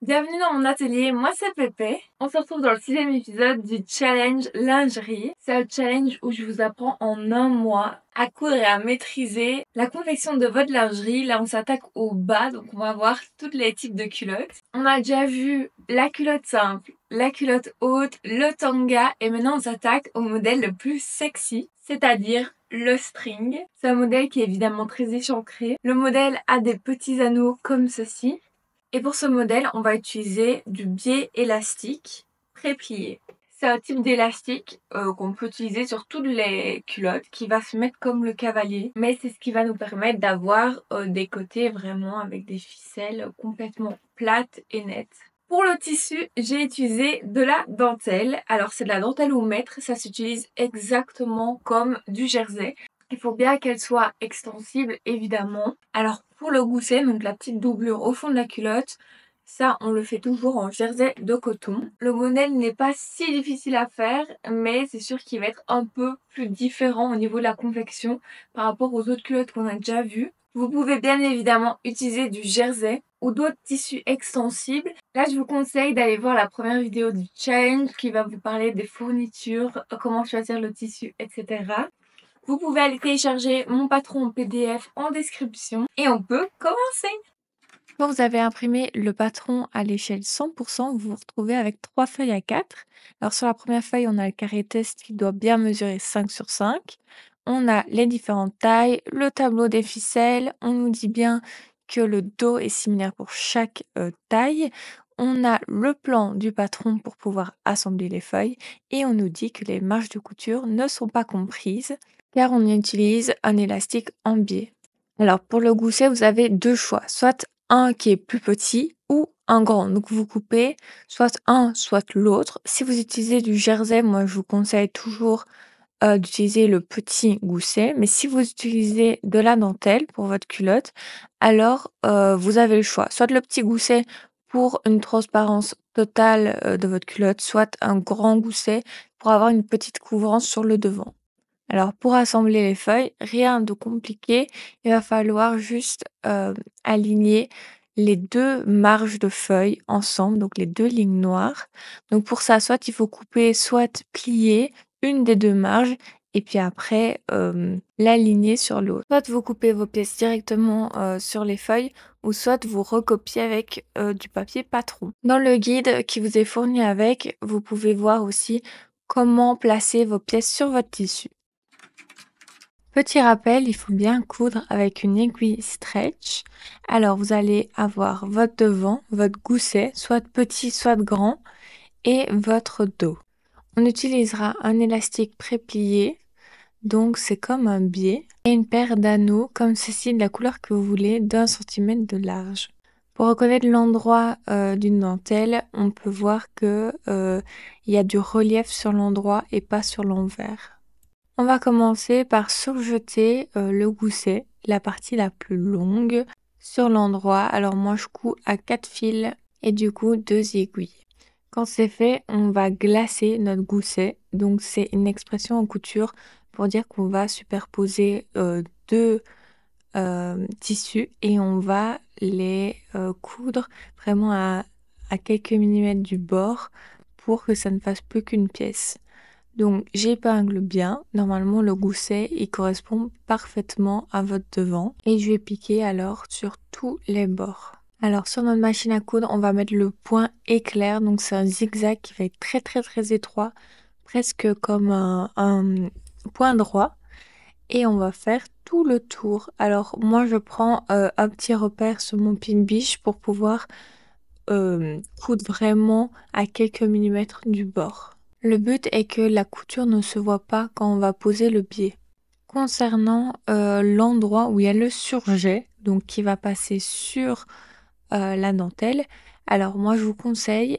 Bienvenue dans mon atelier, moi c'est Pépé. On se retrouve dans le 6e épisode du challenge lingerie. C'est un challenge où je vous apprends en un mois à coudre et à maîtriser la confection de votre lingerie. Là on s'attaque au bas, donc on va voir tous les types de culottes. On a déjà vu la culotte simple, la culotte haute, le tanga et maintenant on s'attaque au modèle le plus sexy, c'est-à-dire le string. C'est un modèle qui est évidemment très échancré. Le modèle a des petits anneaux comme ceci. Et pour ce modèle, on va utiliser du biais élastique pré-plié. C'est un type d'élastique qu'on peut utiliser sur toutes les culottes qui va se mettre comme le cavalier. Mais c'est ce qui va nous permettre d'avoir des côtés vraiment avec des ficelles complètement plates et nettes. Pour le tissu, j'ai utilisé de la dentelle. Alors c'est de la dentelle au mètre, ça s'utilise exactement comme du jersey. Il faut bien qu'elle soit extensible, évidemment. Alors pour le gousset, donc la petite doublure au fond de la culotte, ça on le fait toujours en jersey de coton. Le modèle n'est pas si difficile à faire, mais c'est sûr qu'il va être un peu plus différent au niveau de la confection par rapport aux autres culottes qu'on a déjà vues. Vous pouvez bien évidemment utiliser du jersey ou d'autres tissus extensibles. Là, je vous conseille d'aller voir la première vidéo du challenge qui va vous parler des fournitures, comment choisir le tissu, etc. Vous pouvez aller télécharger mon patron en PDF en description et on peut commencer. Quand vous avez imprimé le patron à l'échelle 100%, vous vous retrouvez avec 3 feuilles à 4. Alors sur la première feuille, on a le carré test qui doit bien mesurer 5 sur 5. On a les différentes tailles, le tableau des ficelles. On nous dit bien que le dos est similaire pour chaque taille. On a le plan du patron pour pouvoir assembler les feuilles et on nous dit que les marges de couture ne sont pas comprises car on utilise un élastique en biais. Alors pour le gousset, vous avez deux choix, soit un qui est plus petit ou un grand. Donc vous coupez soit un, soit l'autre. Si vous utilisez du jersey, moi je vous conseille toujours d'utiliser le petit gousset. Mais si vous utilisez de la dentelle pour votre culotte, alors vous avez le choix. Soit le petit gousset pour une transparence totale de votre culotte, soit un grand gousset pour avoir une petite couvrance sur le devant. Alors pour assembler les feuilles, rien de compliqué, il va falloir juste, aligner les 2 marges de feuilles ensemble, donc les 2 lignes noires. Donc pour ça, soit il faut couper, soit plier une des 2 marges et puis après, l'aligner sur l'autre. Soit vous coupez vos pièces directement, sur les feuilles ou soit vous recopiez avec, du papier patron. Dans le guide qui vous est fourni avec, vous pouvez voir aussi comment placer vos pièces sur votre tissu. Petit rappel, il faut bien coudre avec une aiguille stretch. Alors vous allez avoir votre devant, votre gousset, soit petit, soit grand, et votre dos. On utilisera un élastique pré-plié, donc c'est comme un biais, et une paire d'anneaux comme ceci de la couleur que vous voulez, d'1 cm de large. Pour reconnaître l'endroit d'une dentelle, on peut voir que il y a du relief sur l'endroit et pas sur l'envers. On va commencer par surjeter le gousset, la partie la plus longue, sur l'endroit. Alors moi je couds à 4 fils et du coup 2 aiguilles. Quand c'est fait, on va glacer notre gousset. Donc c'est une expression en couture pour dire qu'on va superposer 2 tissus et on va les coudre vraiment à quelques millimètres du bord pour que ça ne fasse plus qu'une pièce. Donc j'épingle bien, normalement le gousset il correspond parfaitement à votre devant et je vais piquer alors sur tous les bords. Alors sur notre machine à coudre on va mettre le point éclair, donc c'est un zigzag qui va être très étroit, presque comme un point droit et on va faire tout le tour. Alors moi je prends un petit repère sur mon pin biche pour pouvoir coudre vraiment à quelques millimètres du bord. Le but est que la couture ne se voit pas quand on va poser le biais. Concernant l'endroit où il y a le surjet, donc qui va passer sur la dentelle, alors moi je vous conseille,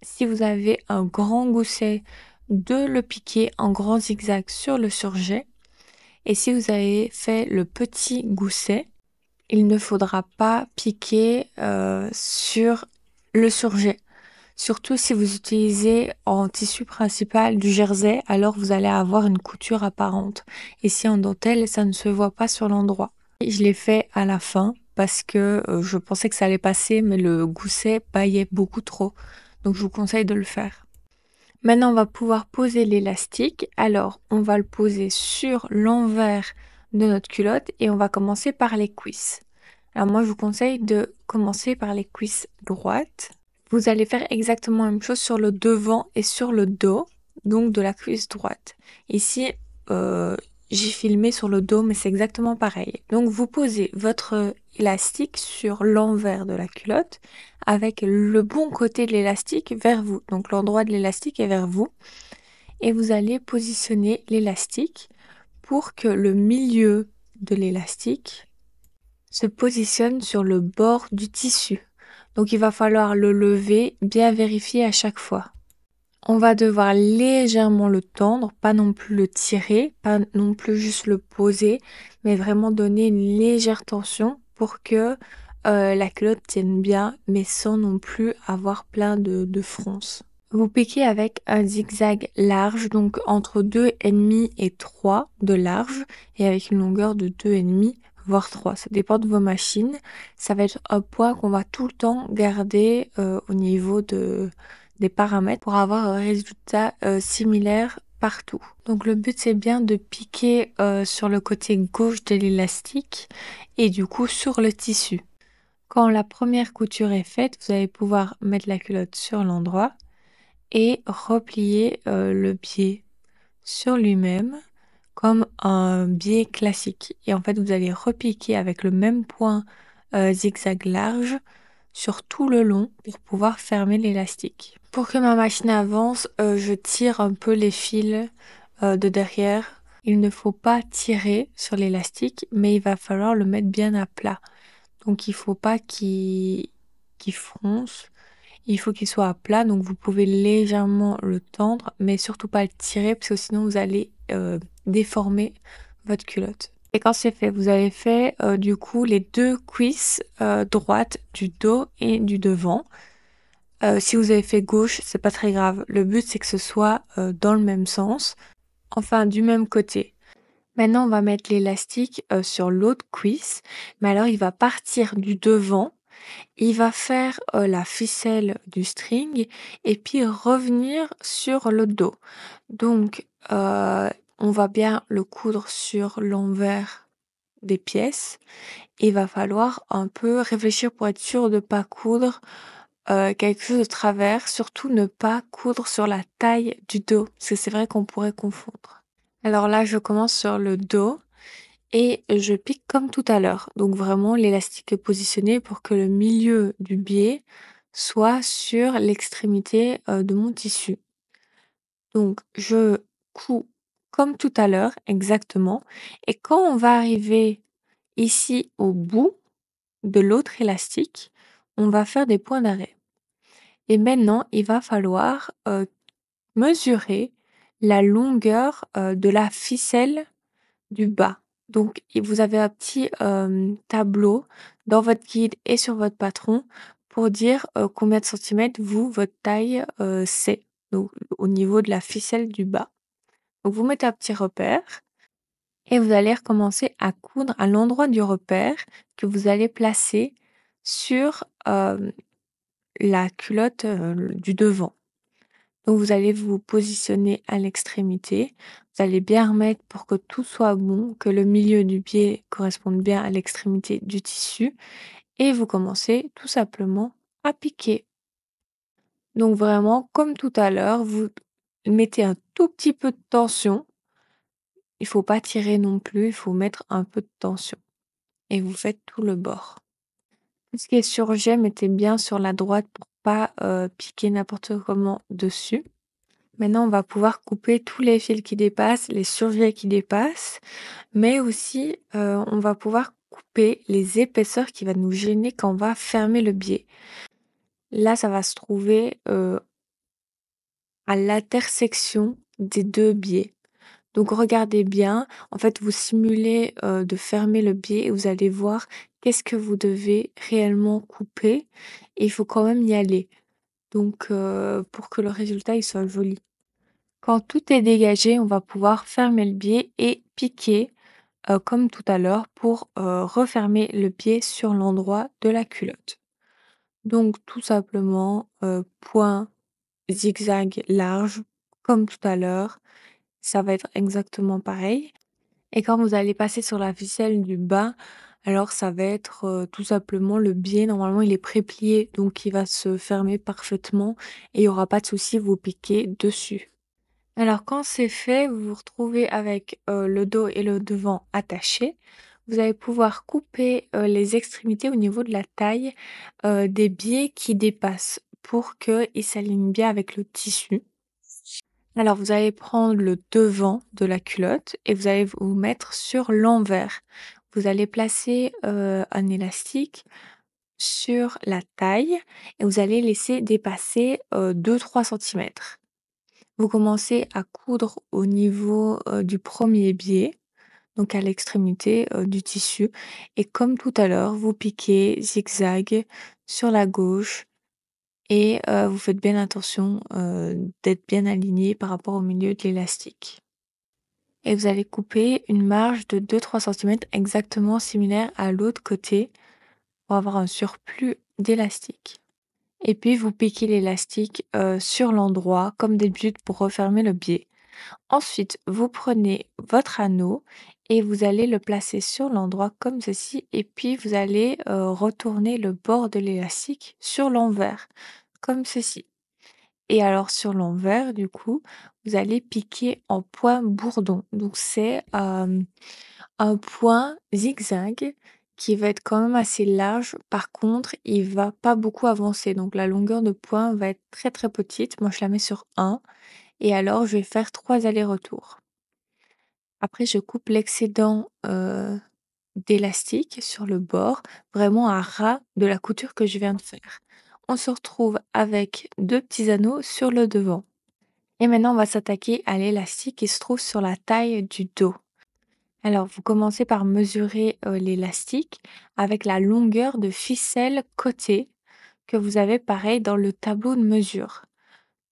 si vous avez un grand gousset, de le piquer en grand zigzag sur le surjet. Et si vous avez fait le petit gousset, il ne faudra pas piquer sur le surjet. Surtout si vous utilisez en tissu principal du jersey, alors vous allez avoir une couture apparente. Et si en dentelle, ça ne se voit pas sur l'endroit. Je l'ai fait à la fin parce que je pensais que ça allait passer, mais le gousset baillait beaucoup trop. Donc je vous conseille de le faire. Maintenant, on va pouvoir poser l'élastique. Alors, on va le poser sur l'envers de notre culotte et on va commencer par les cuisses. Alors moi, je vous conseille de commencer par les cuisses droites. Vous allez faire exactement la même chose sur le devant et sur le dos, donc de la cuisse droite. Ici, j'ai filmé sur le dos, mais c'est exactement pareil. Donc vous posez votre élastique sur l'envers de la culotte avec le bon côté de l'élastique vers vous. Donc l'endroit de l'élastique est vers vous. Et vous allez positionner l'élastique pour que le milieu de l'élastique se positionne sur le bord du tissu. Donc il va falloir le lever, bien vérifier à chaque fois. On va devoir légèrement le tendre, pas non plus le tirer, pas non plus juste le poser, mais vraiment donner une légère tension pour que la culotte tienne bien, mais sans non plus avoir plein de fronces. Vous piquez avec un zigzag large, donc entre 2,5 et 3 de large, et avec une longueur de 2,5 voire 3. Ça dépend de vos machines. Ça va être un point qu'on va tout le temps garder au niveau des paramètres pour avoir un résultat similaire partout. Donc le but c'est bien de piquer sur le côté gauche de l'élastique et du coup sur le tissu. Quand la première couture est faite, vous allez pouvoir mettre la culotte sur l'endroit et replier le biais sur lui-même comme un biais classique. Et en fait, vous allez repiquer avec le même point zigzag large sur tout le long pour pouvoir fermer l'élastique. Pour que ma machine avance, je tire un peu les fils de derrière. Il ne faut pas tirer sur l'élastique, mais il va falloir le mettre bien à plat. Donc il faut pas qu'il fronce. Il faut qu'il soit à plat, donc vous pouvez légèrement le tendre, mais surtout pas le tirer, parce que sinon vous allez déformer votre culotte. Et quand c'est fait, vous avez fait du coup les deux cuisses droites du dos et du devant. Si vous avez fait gauche, c'est pas très grave. Le but c'est que ce soit dans le même sens, enfin du même côté. Maintenant, on va mettre l'élastique sur l'autre cuisse, mais alors il va partir du devant. Il va faire la ficelle du string et puis revenir sur le dos. Donc, on va bien le coudre sur l'envers des pièces. Il va falloir un peu réfléchir pour être sûr de ne pas coudre quelque chose de travers. Surtout ne pas coudre sur la taille du dos, parce que c'est vrai qu'on pourrait confondre. Alors là, je commence sur le dos. Et je pique comme tout à l'heure. Donc vraiment, l'élastique est positionné pour que le milieu du biais soit sur l'extrémité de mon tissu. Donc je couds comme tout à l'heure, exactement. Et quand on va arriver ici au bout de l'autre élastique, on va faire des points d'arrêt. Et maintenant, il va falloir mesurer la longueur de la ficelle du bas. Donc vous avez un petit tableau dans votre guide et sur votre patron pour dire combien de centimètres vous, votre taille, c'est. Donc au niveau de la ficelle du bas. Donc vous mettez un petit repère et vous allez recommencer à coudre à l'endroit du repère que vous allez placer sur la culotte du devant. Donc vous allez vous positionner à l'extrémité. Vous allez bien remettre pour que tout soit bon, que le milieu du pied corresponde bien à l'extrémité du tissu. Et vous commencez tout simplement à piquer. Donc vraiment, comme tout à l'heure, vous mettez un tout petit peu de tension. Il ne faut pas tirer non plus, il faut mettre un peu de tension. Et vous faites tout le bord. Tout ce qui est surjet, mettez bien sur la droite pour pas piquer n'importe comment dessus. Maintenant, on va pouvoir couper tous les fils qui dépassent, les surjets qui dépassent, mais aussi on va pouvoir couper les épaisseurs qui vont nous gêner quand on va fermer le biais. Là, ça va se trouver à l'intersection des deux biais. Donc regardez bien, en fait vous simulez de fermer le biais et vous allez voir qu'est-ce que vous devez réellement couper et il faut quand même y aller. Donc pour que le résultat il soit joli. Quand tout est dégagé, on va pouvoir fermer le biais et piquer comme tout à l'heure pour, refermer le pied sur l'endroit de la culotte. Donc tout simplement, point, zigzag large comme tout à l'heure, ça va être exactement pareil. Et quand vous allez passer sur la ficelle du bas, alors ça va être, tout simplement le biais normalement il est préplié donc il va se fermer parfaitement et il y aura pas de souci, vous piquez dessus. Alors quand c'est fait, vous vous retrouvez avec, le dos et le devant attachés. Vous allez pouvoir couper, les extrémités au niveau de la taille, des biais qui dépassent pour qu'ils s'alignent bien avec le tissu. Alors vous allez prendre le devant de la culotte et vous allez vous mettre sur l'envers. Vous allez placer, un élastique sur la taille et vous allez laisser dépasser, 2-3 centimètres. Vous commencez à coudre au niveau, du premier biais, donc à l'extrémité, du tissu et comme tout à l'heure, vous piquez zigzag sur la gauche et vous faites bien attention, d'être bien aligné par rapport au milieu de l'élastique. Et vous allez couper une marge de 2-3 centimètres exactement similaire à l'autre côté pour avoir un surplus d'élastique. Et puis vous piquez l'élastique, sur l'endroit comme d'habitude pour refermer le biais. Ensuite, vous prenez votre anneau et vous allez le placer sur l'endroit comme ceci et puis vous allez, retourner le bord de l'élastique sur l'envers, comme ceci. Et alors sur l'envers du coup, vous allez piquer en point bourdon. Donc c'est, un point zigzag qui va être quand même assez large. Par contre, il va pas beaucoup avancer. Donc la longueur de point va être très, très petite. Moi, je la mets sur 1 et alors je vais faire 3 allers-retours. Après, je coupe l'excédent, d'élastique sur le bord, vraiment à ras de la couture que je viens de faire. On se retrouve avec 2 petits anneaux sur le devant. Et maintenant, on va s'attaquer à l'élastique qui se trouve sur la taille du dos. Alors, vous commencez par mesurer, l'élastique avec la longueur de ficelle côté que vous avez pareil dans le tableau de mesure,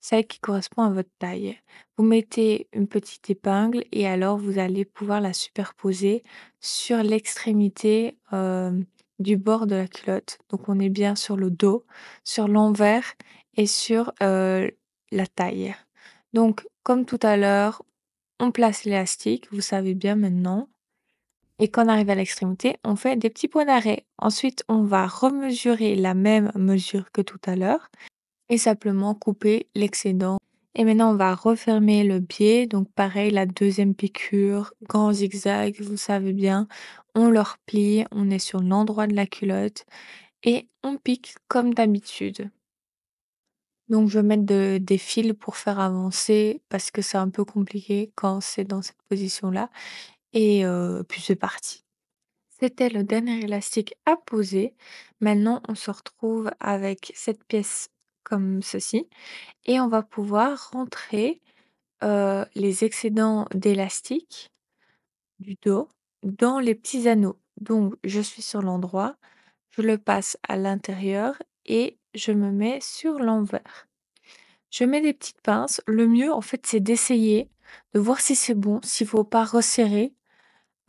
celle qui correspond à votre taille. Vous mettez une petite épingle et alors vous allez pouvoir la superposer sur l'extrémité, du bord de la culotte. Donc on est bien sur le dos, sur l'envers et sur, la taille. Donc comme tout à l'heure, on place l'élastique, vous savez bien maintenant et quand on arrive à l'extrémité, on fait des petits points d'arrêt. Ensuite, on va remesurer la même mesure que tout à l'heure et simplement couper l'excédent. Et maintenant, on va refermer le biais. Donc pareil, la deuxième piqûre, grand zigzag, vous savez bien. On le replie, on est sur l'endroit de la culotte et on pique comme d'habitude. Donc je vais mettre des fils pour faire avancer parce que c'est un peu compliqué quand c'est dans cette position-là. Et puis c'est parti. C'était le dernier élastique à poser. Maintenant, on se retrouve avec cette pièce comme ceci et on va pouvoir rentrer, les excédents d'élastique du dos dans les petits anneaux. Donc je suis sur l'endroit, je le passe à l'intérieur et je me mets sur l'envers. Je mets des petites pinces. Le mieux, en fait, c'est d'essayer, de voir si c'est bon, s'il faut pas resserrer.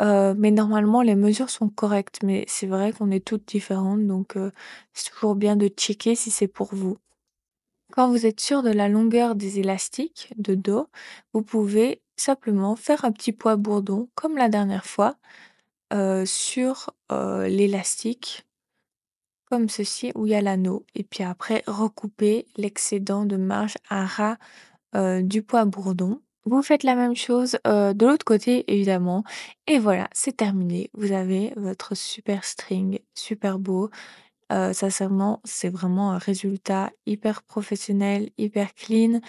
Mais normalement, les mesures sont correctes. Mais c'est vrai qu'on est toutes différentes, donc c'est toujours bien de checker si c'est pour vous. Quand vous êtes sûr de la longueur des élastiques de dos, vous pouvez simplement faire un petit poids bourdon, comme la dernière fois, sur l'élastique, comme ceci, où il y a l'anneau. Et puis après, recouper l'excédent de marge à ras du poids bourdon. Vous faites la même chose, de l'autre côté évidemment et voilà, c'est terminé. Vous avez votre super string, super beau. Sincèrement, c'est vraiment un résultat hyper professionnel, hyper clean.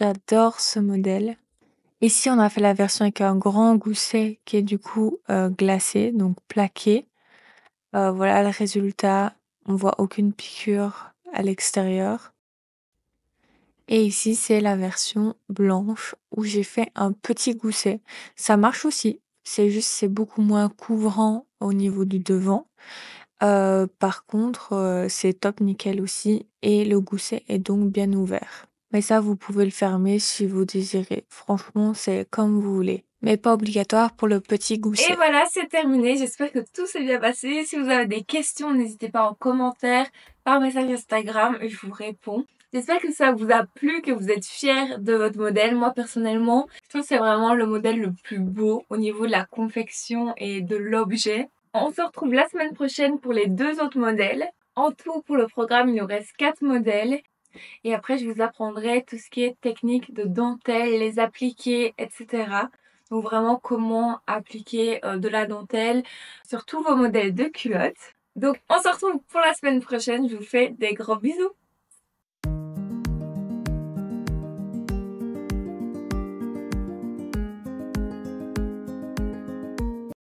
J'adore ce modèle. Ici, on a fait la version avec un grand gousset qui est du coup, glacé, donc plaqué. Voilà le résultat. On voit aucune piqûre à l'extérieur. Et ici, c'est la version blanche où j'ai fait un petit gousset. Ça marche aussi. C'est juste, c'est beaucoup moins couvrant au niveau du devant. Par contre, c'est top nickel aussi et le gousset est donc bien ouvert. Mais ça, vous pouvez le fermer si vous désirez. Franchement, c'est comme vous voulez. mais pas obligatoire pour le petit Et gousset. voilà, c'est terminé. J'espère que tout s'est bien passé. Si vous avez des questions, n'hésitez pas en commentaire, par message Instagram, et je vous réponds. J'espère que ça vous a plu, que vous êtes fiers de votre modèle. Moi, personnellement, je trouve que c'est vraiment le modèle le plus beau au niveau de la confection et de l'objet. On se retrouve la semaine prochaine pour les 2 autres modèles. En tout, pour le programme, il nous reste 4 modèles. Et après, je vous apprendrai tout ce qui est technique de dentelle, les appliquer, etc. Donc vraiment comment appliquer de la dentelle sur tous vos modèles de culottes. Donc on se retrouve pour la semaine prochaine. Je vous fais des gros bisous.